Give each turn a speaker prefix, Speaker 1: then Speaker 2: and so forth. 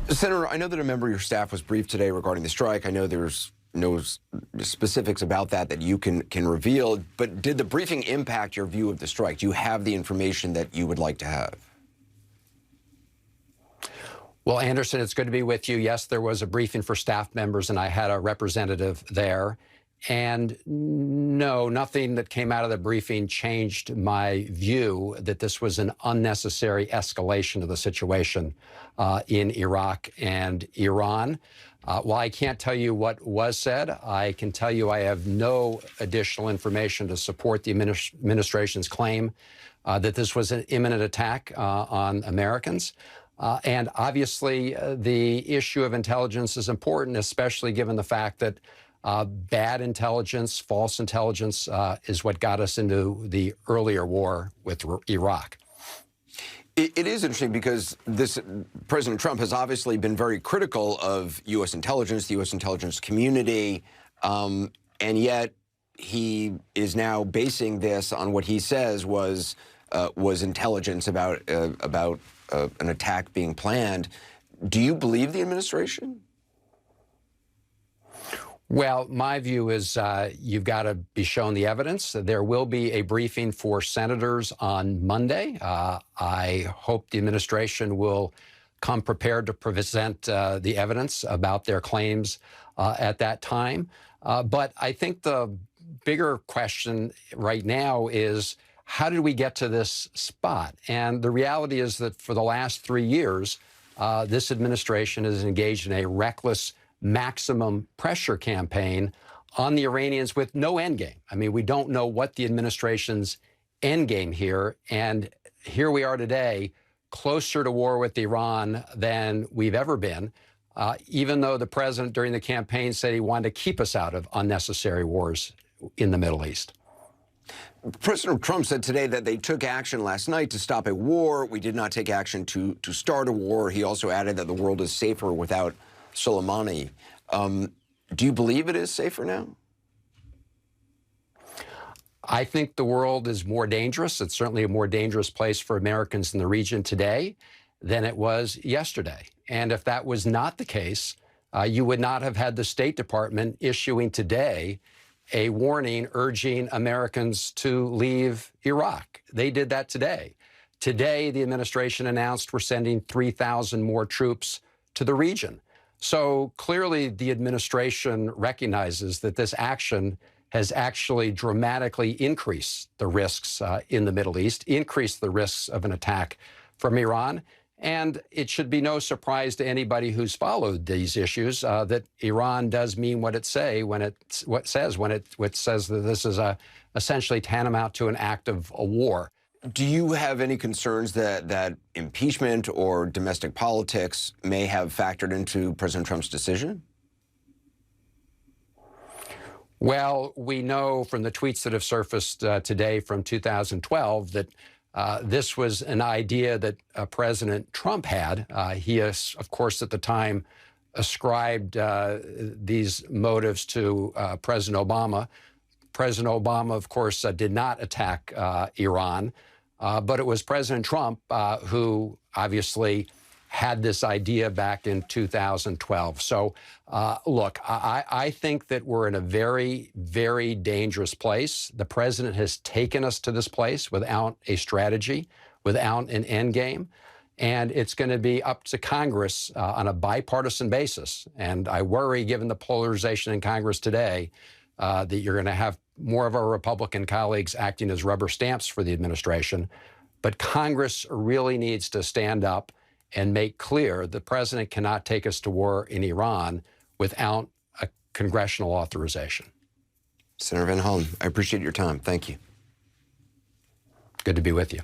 Speaker 1: Senator, I know that a member of your staff was briefed today regarding the strike. I know there's no specifics about that you can reveal, but did the briefing impact your view of the strike? Do you have the information that you would like to have?
Speaker 2: Well, Anderson, it's good to be with you. Yes, there was a briefing for staff members, and I had a representative there. And no, nothing that came out of the briefing changed my view that this was an unnecessary escalation of the situation in Iraq and Iran. While I can't tell you what was said, I can tell you I have no additional information to support the administration's claim that this was an imminent attack on Americans. And obviously, the issue of intelligence is important, especially given the fact that bad intelligence, false intelligence is what got us into the earlier war with Iraq.
Speaker 1: It is interesting because President Trump has obviously been very critical of U.S. intelligence, the U.S. intelligence community, and yet he is now basing this on what he says was intelligence about an attack being planned. Do you believe the administration?
Speaker 2: Well, my view is you've got to be shown the evidence. There will be a briefing for senators on Monday. I hope the administration will come prepared to present the evidence about their claims at that time. But I think the bigger question right now is, how did we get to this spot? And the reality is that for the last 3 years, this administration is engaged in a reckless maximum pressure campaign on the Iranians with no end game. I mean, we don't know what the administration's end game here. And here we are today, closer to war with Iran than we've ever been, even though the president during the campaign said he wanted to keep us out of unnecessary wars in the Middle East.
Speaker 1: President Trump said today that they took action last night to stop a war. We did not take action to start a war. He also added that the world is safer without Soleimani. Do you believe it is safer now?
Speaker 2: I think the world is more dangerous. It's certainly a more dangerous place for Americans in the region today than it was yesterday. And if that was not the case, you would not have had the State Department issuing today a warning urging Americans to leave Iraq. They did that today. Today, the administration announced we're sending 3,000 more troops to the region. So clearly, the administration recognizes that this action has actually dramatically increased the risks in the Middle East, increased the risks of an attack from Iran. And it should be no surprise to anybody who's followed these issues that Iran does mean what it says when it says that this is essentially tantamount to an act of a war.
Speaker 1: Do you have any concerns that impeachment or domestic politics may have factored into President Trump's decision?
Speaker 2: Well, we know from the tweets that have surfaced today from 2012 that this was an idea that President Trump had. He, of course, at the time ascribed these motives to President Obama. President Obama, of course, did not attack Iran, but it was President Trump who obviously had this idea back in 2012. So, look, I think that we're in a very, very dangerous place. The president has taken us to this place without a strategy, without an end game. And it's going to be up to Congress on a bipartisan basis. And I worry, given the polarization in Congress today, that you're going to have more of our Republican colleagues acting as rubber stamps for the administration. But Congress really needs to stand up and make clear the president cannot take us to war in Iran without a congressional authorization.
Speaker 1: Senator Van Hollen, I appreciate your time. Thank you.
Speaker 2: Good to be with you.